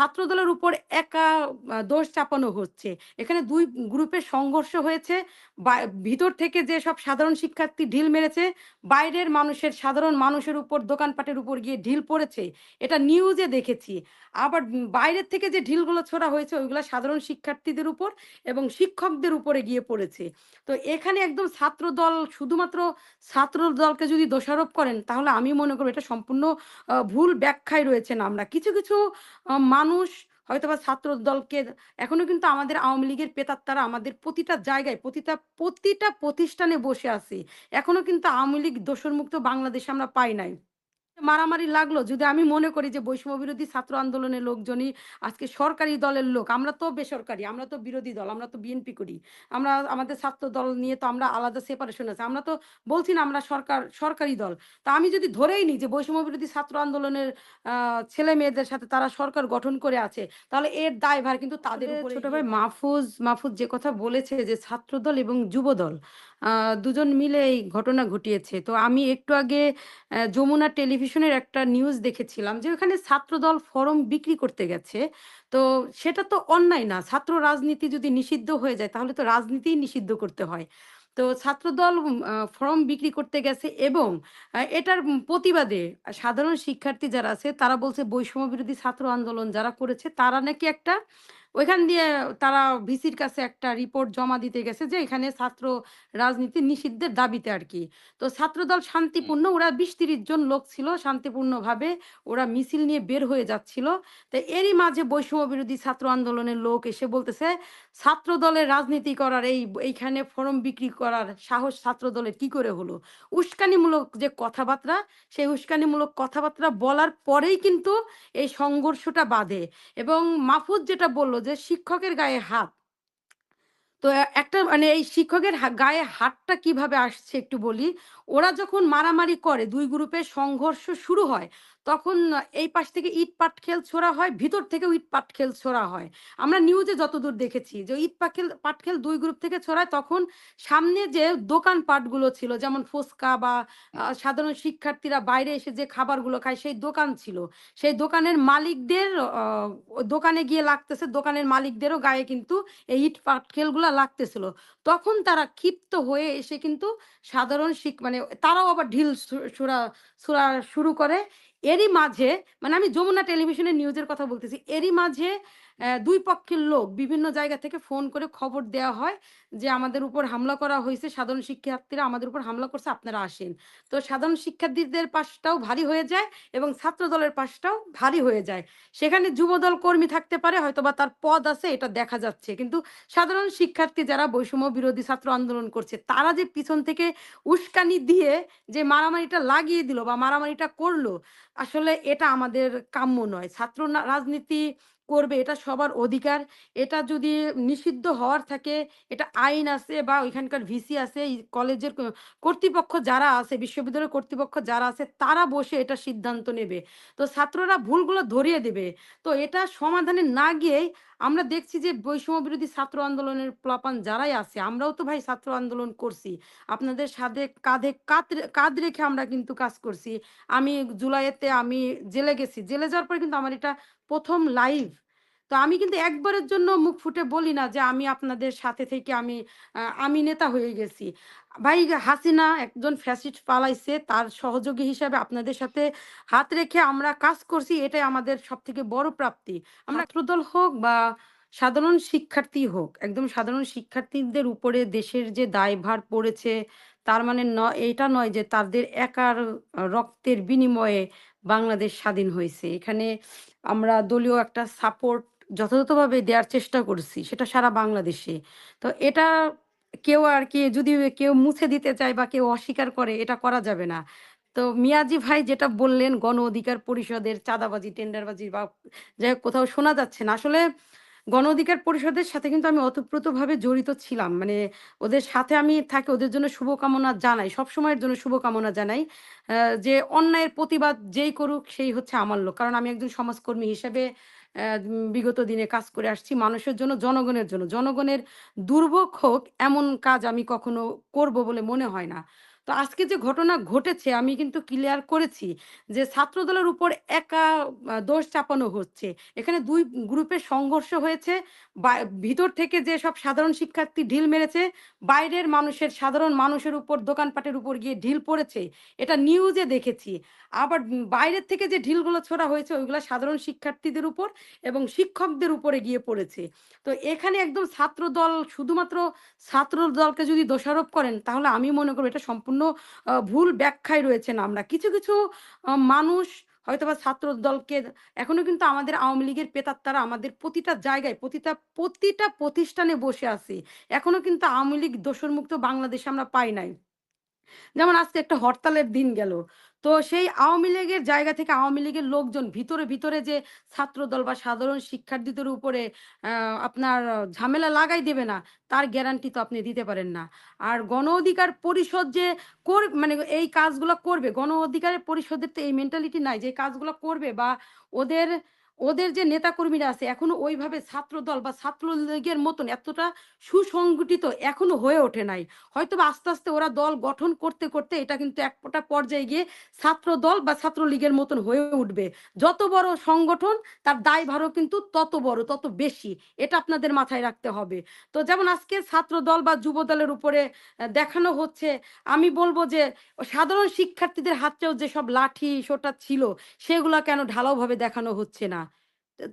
ছাত্রদলের উপর একা দোষ চাপানো হচ্ছে। এখানে ২ গ্রুপের সংঘর্ষ হয়েছে। বা ভিতর থেকে যেসব সাধারণ শিক্ষার্থী ঢিল মেরেছে, বাইরের মানুষের সাধারণ মানুষের উপর দোকানপাটের উপর গিয়ে ঢিল পড়েছে। এটা নিউজে দেখেছি। আবার বাইরের থেকে যে ঢিলগুলো ছোড়া হয়েছে ওইগুলা সাধারণ শিক্ষার্থীদের উপর এবং শিক্ষকদের উপরে গিয়ে পড়েছে। তো এখানে একদম ছাত্রদল শুধুমাত্র ছাত্রদলকে যদি দোষারোপ করেন তাহলে আমি মনে করব এটা সম্পূর্ণ ভুল ব্যাখ্যায় রয়েছেন আমরা। কিছু, কিছু মানুষ হয়তোবা ছাত্রদলকে এখনো কিন্তু আমাদের আওয়ামী লীগের প্রেতাত্মারা আমাদের প্রতিটা জায়গায় প্রতিটা প্রতিষ্ঠানে বসে আছে। এখনো কিন্তু আওয়ামী লীগ দোষরমুক্ত বাংলাদেশে আমরা পাই নাই। মারামারি লাগলো যদি আমি মনে করি যে বৈষম্য বিরোধী ছাত্র আন্দোলনের লোকজনই আজকে সরকারি দলের লোক। আমরা তো বেসরকারি, আমরা তো বিরোধী দল, আমরা তো বিএনপি করি। আমরা আমাদের ছাত্র দল নিয়ে তো আমরা আলাদা সেপারেশন আছে। আমরা তো বলছি না আমরা সরকারি দল। তা আমি যদি ধরেই নিই যে বৈষম্য বিরোধী ছাত্র আন্দোলনের আ ছেলে-মেয়েদের সাথে তারা সরকার গঠন করে আছে, তাহলে এর দায়ভার কিন্তু তাদের আসলে উপরে ছোট গিয়ে ভাই পড়ে। মাহফুজ যে কথা বলেছে যে ছাত্রদল এবং যুবদল আ দুজন মিলে এই ঘটনা ঘটিয়েছে। তো আমি একটু আগে যমুনা টেলিভিশনের একটা নিউজ দেখেছিলাম যে ওখানে ছাত্রদল ফরম বিক্রি করতে গেছে। তো সেটা তো অন্যায় না। ছাত্র রাজনীতি যদি নিষিদ্ধ হয়ে যায় তাহলে তো রাজনীতিই নিষিদ্ধ করতে হয়। তো ছাত্রদল ফরম বিক্রি করতে গেছে এবং এটার প্রতিবাদে সাধারণ শিক্ষার্থী যারা আছে তারা বলছে বৈষম্য বিরোধী ছাত্র আন্দোলন যারা করেছে তারা নাকি একটা ওইখান দিয়ে তারা ভিসির কাছে একটা রিপোর্ট জমা দিতে গেছে যে এখানে ছাত্র রাজনীতি নিষিদ্ধের দাবিতে আরকি। তো ছাত্রদল হুম, শান্তিপূর্ণ ওরা ২০-৩০ জন লোক ছিল শান্তিপূর্ণভাবে ওরা মিছিল নিয়ে বের হয়ে যাচ্ছিল। তো এরই মাঝে বৈষম্য বিরোধী ছাত্র আন্দোলনের লোক এসে বলতেছে, "ছাত্রদলের রাজনীতি করার এইখানে ফরম বিক্রি করার সাহস ছাত্রদলের কি করে হলো?" উস্কানিমূলক যে কথাবার্তা, সেই উস্কানিমূলক কথাবার্তা বলার পরেই কিন্তু এই সংঘর্ষটা বাধে এবং মাহফুজ যেটা বলল যে শিক্ষকের গায়ে হাত। তো একটা মানে এই শিক্ষকের গায়ে হাতটা কিভাবে আসছে একটু বলি। ওরা যখন মারামারি করে ২ গ্রুপের সংঘর্ষ শুরু হয়, তখন এই পাশ থেকে ইট-পাটকেল ছোড়া হয়, ভিতর থেকেও ইট-পাটকেল ছোড়া হয়। আমরা নিউজে যতদূর দেখেছি যে পাটকেল ২ গ্রুপ থেকে ছড়ায় তখন সামনে যে দোকানপাটগুলো ছিল যেমন ফুচকা বা সাধারণ শিক্ষার্থীরা বাইরে এসে যে খাবারগুলো খায় সেই দোকান ছিল। সেই দোকানের মালিকদের দোকানে গিয়ে লাগতেছে, দোকানের মালিকদেরও গায়ে কিন্তু এই ইট পাটকেলগুলা লাগতেছিল। তখন তারা ক্ষিপ্ত হয়ে এসে কিন্তু সাধারণ মানে তারাও আবার ঢিল ছোড়া শুরু করে। এরই মাঝে মানে আমি যমুনা টেলিভিশনের নিউজের কথা বলতেছি। এরই মাঝে ২ পক্ষের লোক বিভিন্ন জায়গা থেকে ফোন করে খবর দেয়া হয় যে, "আমাদের উপর হামলা করা হইছে। সাধারণ শিক্ষার্থীরা আমাদের উপর হামলা করছে, আপনারা আসেন।" তো সাধারণ শিক্ষার্থীদের পাশটাও ভারী হয়ে যায় এবং ছাত্রদলের পাশটাও ভারী হয়ে যায়। সেখানে যুবদল কর্মী থাকতে পারে হয়তোবা তার পদ আছে এটা দেখা যাচ্ছে। কিন্তু সাধারণ শিক্ষার্থী যারা বৈষম্য বিরোধী ছাত্র আন্দোলন করছে, তারা যে পিছন থেকে উস্কানি দিয়ে যে মারামারিটা লাগিয়ে দিল বা মারামারিটা করল, আসলে এটা আমাদের কাম্য নয়। ছাত্র রাজনীতি করবে এটা সবার অধিকার। এটা যদি নিষিদ্ধ হওয়ার থাকে, এটা আইন আছে বা ওইখানকার ভিসি আছে, এই কলেজের কর্তৃপক্ষ যারা আছে, বিশ্ববিদ্যালয়ের কর্তৃপক্ষ যারা আছে, তারা বসে এটা সিদ্ধান্ত নেবে। তো ছাত্ররা ভুলগুলো ধরিয়ে দেবে। তো এটা সমাধানে না গিয়েই আমরা দেখছি যে বৈষম্য বিরোধী ছাত্র আন্দোলনের প্লাপান যারাই আছে, আমরাও তো ভাই ছাত্র আন্দোলন করছি। আপনাদের সাথে কাঁধে কাঁধ রেখে আমরা কিন্তু কাজ করছি। আমি জুলাইতে আমি জেলে গেছি। জেলে যাওয়ার পরে কিন্তু আমার এটা ১ম লাইভ। তো আমি কিন্তু একবারের জন্য মুখ ফুটে বলি না যে আমি আপনাদের সাথে থেকে আমি নেতা হয়ে গেছি। ভাই হাসিনা একজন ফ্যাসিস্ট পালাইছে। তার সহযোগী হিসাবে আপনাদের সাথে হাত রেখে আমরা কাজ করছি। এটাই আমাদের সবথেকে বড় প্রাপ্তি। আমরা ছাত্রদল হোক বা সাধারণ শিক্ষার্থী হোক, একদম সাধারণ শিক্ষার্থীদের উপরে দেশের যে দায়ভার পড়েছে, তার মানে এইটা নয় যে তাদের একার রক্তের বিনিময়ে বাংলাদেশ স্বাধীন হইছে। এখানে আমরা দলীয় একটা সাপোর্ট যথাযথভাবে দেয়ার চেষ্টা করছি, সেটা সারা বাংলাদেশে। তো এটা কেউ আরকি যদি কেউ মুছে দিতে চায় বা কেউ অস্বীকার করে, এটা করা যাবে না। তো মিয়াজি ভাই যেটা বললেন গণ অধিকার পরিষদের চাঁদাবাজি, টেন্ডারবাজি বা যাই হোক কোথাও শোনা যাচ্ছে না। আসলে গণ অধিকার পরিষদের সাথে কিন্তু আমি ওতপ্রোতভাবে জড়িত ছিলাম। মানে ওদের সাথে আমি থাকি, ওদের জন্য শুভকামনা জানাই। সবসময়ের জন্য শুভকামনা জানাই। যে অন্যায়ের প্রতিবাদ যেই করুক সেই হচ্ছে আমার লোক। কারণ আমি একজন সমাজকর্মী হিসেবে বিগত দিনে কাজ করে আসছি মানুষের জন্য, জনগণের জন্য। জনগণের দুর্ভোগ হোক এমন কাজ আমি কখনো করব বলে মনে হয় না। তো আজকে যে ঘটনা ঘটেছে আমি কিন্তু ক্লিয়ার করেছি যে ছাত্রদলের উপর একা দোষ চাপানো হচ্ছে। এখানে ২ গ্রুপের সংঘর্ষ হয়েছে। বা ভিতর থেকে যেসব সাধারণ শিক্ষার্থী ঢিল মেরেছে, বাইরের সাধারণ মানুষের উপর দোকানপাটের উপর গিয়ে ঢিল পড়েছে। এটা নিউজে দেখেছি। আবার বাইরের থেকে যে ঢিলগুলো ছোড়া হয়েছে ওইগুলা সাধারণ শিক্ষার্থীদের উপর এবং শিক্ষকদের উপরে গিয়ে পড়েছে। তো এখানে একদম ছাত্রদল শুধুমাত্র ছাত্রদলকে যদি দোষারোপ করেন তাহলে আমি মনে করব এটা সম্পূর্ণ ভুল ব্যাখ্যায় রয়েছেন আমরা। কিছু, কিছু মানুষ হয়তোবা ছাত্রদলকে এখনো কিন্তু আমাদের আওয়ামী লীগের প্রেতাত্মারা আমাদের প্রতিটা জায়গায় প্রতিটা প্রতিষ্ঠানে বসে আছে। এখনো কিন্তু আওয়ামী লীগ দোষরমুক্ত বাংলাদেশে আমরা পাই নাই। যেমন আজকে একটা হরতালের দিন গেল। তো সেই আওয়ামী লীগের জায়গা থেকে আওয়ামী লীগের লোকজন ভিতরে যে ছাত্রদল বা সাধারণ শিক্ষার্থীদের উপরে আ আপনার ঝামেলা লাগাই দেবে না, তার গ্যারান্টি তো আপনি দিতে পারেন না। আর গণ অধিকার পরিষদ যে মানে এই কাজগুলা করবে, গণ অধিকার পরিষদের তো এই মেন্টালিটি নাই যে এই কাজগুলা করবে বা ওদের ওদের যে নেতাকর্মীরা আছে এখনো ওইভাবে ছাত্রদল বা ছাত্রলীগের মতন এতটা সুসংগঠিত এখনো হয়ে ওঠে নাই। হয়তোবা আস্তে, আস্তে ওরা দল গঠন করতে এটা কিন্তু একটা পর্যায়ে গিয়ে ছাত্রদল বা ছাত্রলীগের মতন হয়ে উঠবে। যত বড় সংগঠন তার দায়ভারও কিন্তু তত বড়, তত বেশি। এটা আপনাদের মাথায় রাখতে হবে। তো যেমন আজকে ছাত্রদল বা যুবদলের উপরে দেখানো হচ্ছে, আমি বলব যে সাধারণ শিক্ষার্থীদের হাতেও যেসব লাঠি সোঁটা ছিল, সেগুলা কেন ঢালাওভাবে দেখানো হচ্ছে না?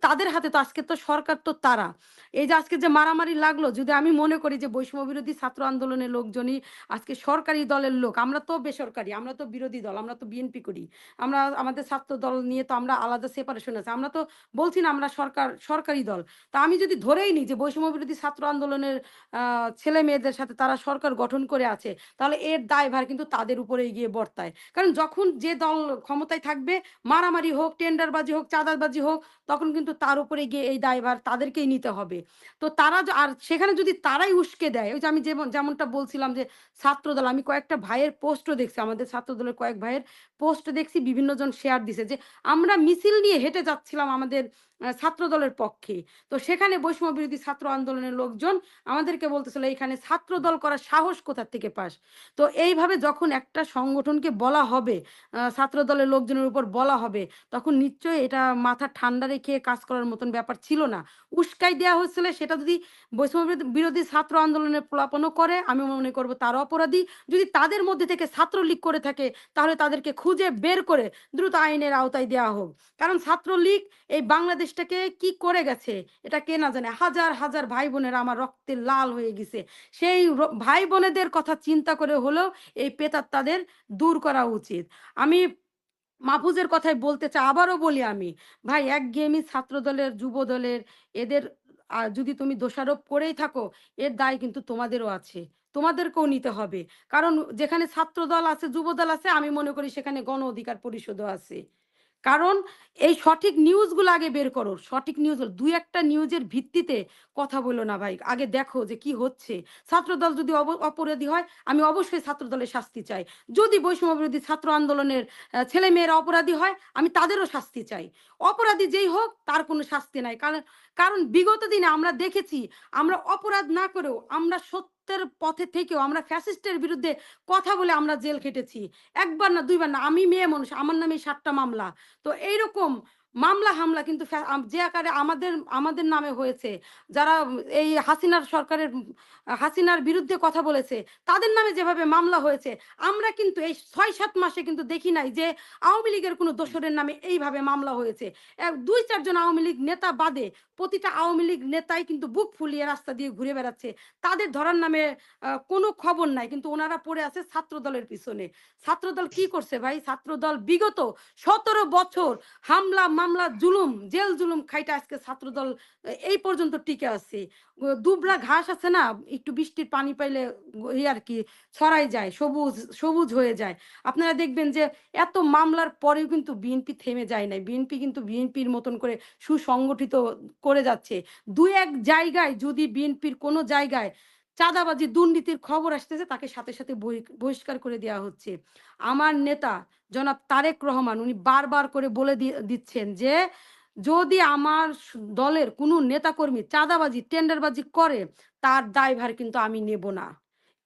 তাদের হাতে তো আজকে তো সরকার তো তারা। এই যে আজকে যে মারামারি লাগলো যদি আমি মনে করি যে বৈষম্য বিরোধী ছাত্র আন্দোলনের লোকজনই আজকে সরকারি দলের লোক। আমরা তো বেসরকারি, আমরা তো বিরোধী দল, আমরা তো বিএনপি করি। আমরা আমাদের ছাত্র দল নিয়ে তো আমরা আলাদা সেপারেশন আছে। আমরা তো বলছি না আমরা সরকারি দল। তা আমি যদি ধরেই নিই যে বৈষম্য বিরোধী ছাত্র আন্দোলনের আ ছেলে-মেয়েদের সাথে তারা সরকার গঠন করে আছে, তাহলে এর দায়ভার কিন্তু তাদের উপরেই গিয়ে বর্তায়। কারণ যখন যে দল ক্ষমতায় থাকবে মারামারি হোক, টেন্ডারবাজি হোক, চাঁদাবাজি হোক তখন কিন্তু তার উপরে গিয়ে এই দায়ভার তাদেরকেই নিতে হবে। তো তারা আর সেখানে যদি তারাই উস্কে দেয়, ওই যে আমি যেমনটা বলছিলাম যে ছাত্রদল আমি কয়েকটা ভাইয়ের পোস্টও দেখছি। আমাদের ছাত্রদলের কয়েক ভাইয়ের পোস্ট দেখছি বিভিন্নজন শেয়ার দিছে যে আমরা মিছিল নিয়ে হেঁটে যাচ্ছিলাম আমাদের ছাত্রদলের পক্ষে। তো সেখানে বৈষম্য বিরোধী ছাত্র আন্দোলনের লোকজন আমাদেরকে বলতেছিল, "এইখানে ছাত্রদল করার সাহস কোথা থেকে পাস?" তো এইভাবে যখন একটা সংগঠনকে বলা হবে, ছাত্রদলের লোকজনের উপর বলা হবে তখন নিশ্চয়ই এটা মাথা ঠান্ডা রেখে কাজ করার মতন ব্যাপার ছিল না। উস্কাই দেয়া হচ্ছিল সেটা যদি বৈষম্য বিরোধী ছাত্র আন্দোলনের পোলাপানও করে আমি মনে করব তারা অপরাধী। যদি তাদের মধ্যে থেকে ছাত্রলীগ করে থাকে তাহলে তাদেরকে খুঁজে বের করে দ্রুত আইনের আওতায় দেয়া হোক। কারণ ছাত্রলীগ এই বাংলাদেশটাকে কি করে গেছে এটা কে না জানে। হাজার, হাজার ভাই বোনেরা আমার রক্তে লাল হয়ে গেছে। সেই ভাই বোনেদের কথা চিন্তা করে হলেও এই প্রেতাত্মাদের দূর করা উচিত। আমি মাহফুজের কথাই বলতে চাই, আবারও বলি আমি, ভাই একঘেয়েমি ছাত্রদলের, যুবদলের এদের যদি তুমি দোষারোপ করেই থাকো, এর দায় কিন্তু তোমাদেরও আছে। তোমাদেরকেও নিতে হবে। কারণ যেখানে ছাত্রদল আছে, যুবদল আছে, আমি মনে করি সেখানে গণ অধিকার পরিষদও আছে। কারণ এই সঠিক নিউজগুলো আগে বের করো। সঠিক নিউজ ২-১ টা নিউজের ভিত্তিতে কথা বইলো না ভাই। আগে দেখো যে কি হচ্ছে। ছাত্রদল যদি অপরাধী হয়, আমি অবশ্যই ছাত্রদলের শাস্তি চাই। যদি বৈষম্য বিরোধী ছাত্র আন্দোলনের ছেলেমেয়েরা অপরাধী হয়, আমি তাদেরও শাস্তি চাই। অপরাধী যেই হোক তার কোনো শাস্তি নাই। কারণ বিগত দিনে আমরা দেখেছি, আমরা অপরাধ না করেও আমরা সত্যের পথে থেকেও আমরা ফ্যাসিস্টের বিরুদ্ধে কথা বলে আমরা জেল খেটেছি। ১ বার না ২ বার না। আমি মেয়ে মানুষ। আমার নামে ৭ টা মামলা। তো এইরকম মামলা হামলা কিন্তু যে আকারে আমাদের নামে হয়েছে, যারা এই হাসিনার সরকারের হাসিনার বিরুদ্ধে কথা বলেছে, তাদের নামে যেভাবে মামলা হয়েছে, আমরা কিন্তু এই ৬-৭ মাসে কিন্তু দেখি নাই যে আওয়ামী লীগের কোনো দোসরের নামে এইভাবে মামলা হয়েছে। ২-৪ জন আওয়ামী লীগ নেতা বাদে প্রতিটা আওয়ামী লীগ নেতাই কিন্তু বুক ফুলিয়ে রাস্তা দিয়ে ঘুরে বেড়াচ্ছে। তাদের ধরার নামে কোনো খবর নাই। কিন্তু উনারা পড়ে আছে ছাত্রদলের পিছনে। ছাত্রদল কি করছে ভাই? ছাত্রদল বিগত ১৭ বছর হামলা, মামলা, জুলুম, জেল জুলুম খাইটা আজকে ছাত্রদল এই পর্যন্ত টিকে আছে। দুবরা ঘাস আছে না? একটু বৃষ্টির পানি পাইলে আরকি ছড়াই যায়, সবুজ, সবুজ হয়ে যায়। আপনারা দেখবেন যে এত মামলার পরেও কিন্তু বিএনপি থেমে যায় নাই। বিএনপি কিন্তু বিএনপির মতন করে সুসংগঠিত করে যাচ্ছে। ২-১ জায়গায় যদি বিএনপির কোনো জায়গায় চাঁদাবাজি, দুর্নীতির খবর আসতেছে তাকে সাথে, সাথে বহিষ্কার করে দেয়া হচ্ছে। আমার নেতা জনাব তারেক রহমান উনি বারবার করে বলে দিচ্ছেন যে, যদি আমার দলের কোনো নেতাকর্মী চাঁদাবাজি, টেন্ডারবাজি করে তার দায়ভার কিন্তু আমি নেব না।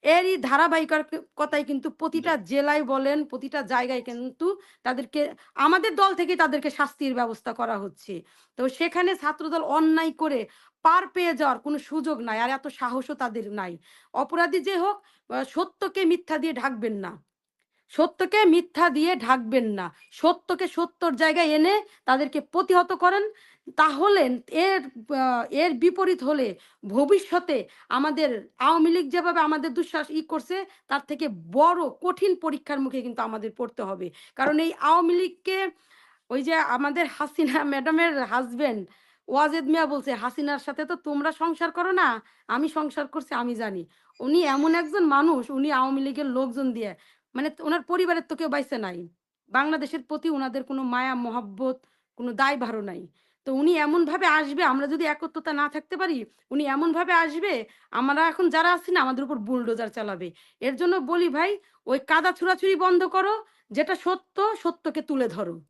এরই ধারাবাহিকতায় কিন্তু প্রতিটা জেলায় বলেন, প্রতিটা জায়গায় কিন্তু তাদেরকে আমাদের দল থেকেই তাদেরকে শাস্তির ব্যবস্থা করা হচ্ছে। তো সেখানে ছাত্রদল অন্যায় করে পার পেয়ে যাওয়ার কোনো সুযোগ নাই। আর এত সাহসও তাদের নাই। অপরাধী যে হোক সত্যকে মিথ্যা দিয়ে ঢাকবেন না। সত্যকে মিথ্যা দিয়ে ঢাকবেন না। সত্যকে সত্যর জায়গায় এনে তাদেরকে প্রতিহত করেন। তাহলে এর এর বিপরীত হলে ভবিষ্যতে আমাদের আওয়ামী লীগ যেভাবে আমাদের দুঃসাহস করছে তার থেকে বড় কঠিন পরীক্ষার মুখে কিন্তু আমাদের পড়তে হবে। কারণ এই আওয়ামী লীগকে ওই যে আমাদের হাসিনা ম্যাডামের হাসব্যান্ড ওয়াজেদ মিয়া বলছে, "হাসিনার সাথে তো তোমরা সংসার করো না। আমি সংসার করছি আমি জানি।" উনি এমন একজন মানুষ, উনি আওয়ামী লীগের লোকজন দিয়ে মানে উনার পরিবারের তো কেউ বাইচা নাই। বাংলাদেশের প্রতি উনাদের কোনো মায়া মহাব্বত, কোনো দায়ভারও নাই। তো উনি এমনভাবে আসবে আমরা যদি একত্রতা না থাকতে পারি, উনি এমনভাবে আসবে আমরা এখন যারা আছি না আমাদের উপর বুলডোজার চালাবে। এর জন্য বলি ভাই ওই কাদা ছুড়াছুড়ি বন্ধ করো। যেটা সত্য, সত্যকে তুলে ধরো।